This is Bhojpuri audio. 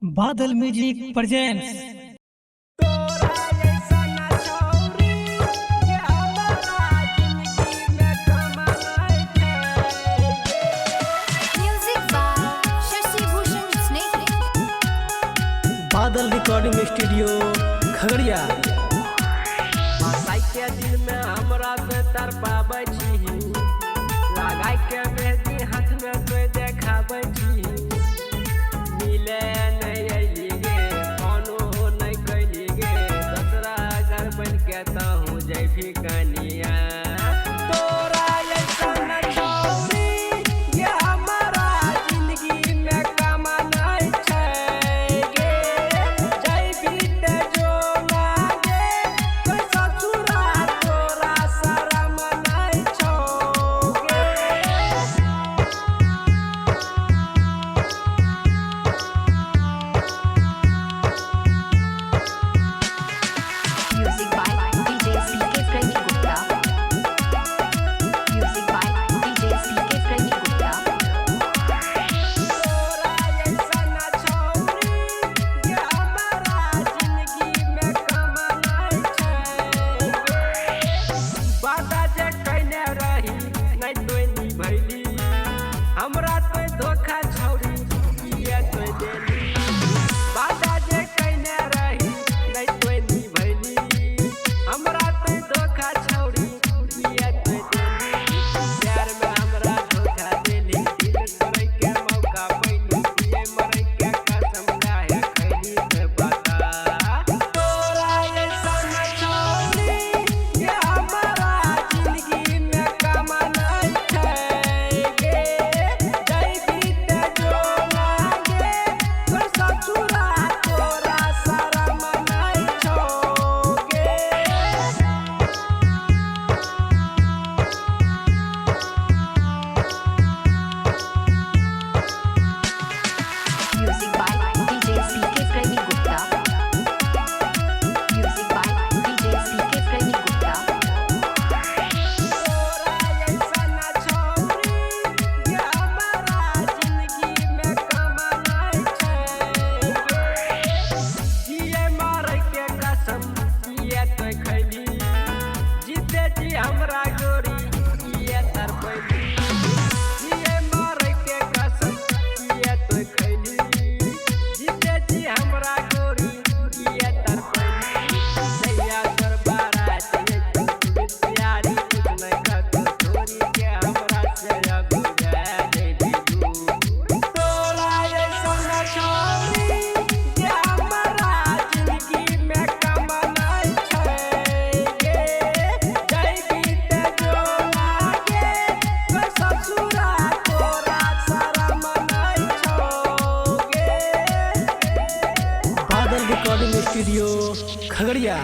बादल म्यूजिक प्रेजेंट्स। बादल रिकॉर्डिंग स्टूडियो खगड़िया। के दिल में हमरा से तर पाबै छी, लगाई के मेहंदी हाथ में तो देखाबै छी। मिले नहीं अइली गे, कोनो नहीं कैली गे, दूसरा घर बन के तहूँ जैभी कनिया। तोरा ऐसन छोरी ये हमारा जिंदगी में काम नहीं छै गे, जैभी ते जो लागे कोई ससुरा तोरा शरम नहीं छोगे। Music by DJ CK Premi Gupta. Music by DJ CK Premi Gupta. तोरा ऐसन छोरी ये हमारा जिंदगी में काम नहीं छै गे। वादा जे कइने रही नहीं तो निभैली, हमरा तो धोखा छौरी किए तो देली। वादा जे कइने रही नहीं तो निभैली, हमरा तो धोखा छौरी किए तो देली। प्यार में हमरा धोखा देली, दिल तोड़ै के मौका पैली, पिए मरै के कसम काहे खैली से बता। तोरा ऐसन छोरी ये हमारा जिंदगी में काम नहीं छै गे, जैभी ते जो लागे कोई ससुरा तोरा शरम नहीं छोगे। Music by DJ CK Premi Gupta. Music by DJ CK Premi Gupta. तोरा ऐसन छोरी ये हमारा जिंदगी में काम नहीं छै गे, जिए मरै के कसम किए तो खैली, जीते जी हमरा गोरी किए तरपैली। जिए मरै के कसम किए तो खैली, जीते जी हमरा गोरी किए तरपैली। जहिया तोर बारात अइतौ प्यारी कुछ नहीं कहतौ, छोरी के हमरा से अब जा जइबी दूर। तोरा ऐसन छोरी ये हमारा जिंदगी में काम नहीं छै गे, जैभी ते जो लागे कोई ससुरा तोरा शरम नहीं छोगे। बादल रिकॉर्डिंग स्टूडियो खगड़िया।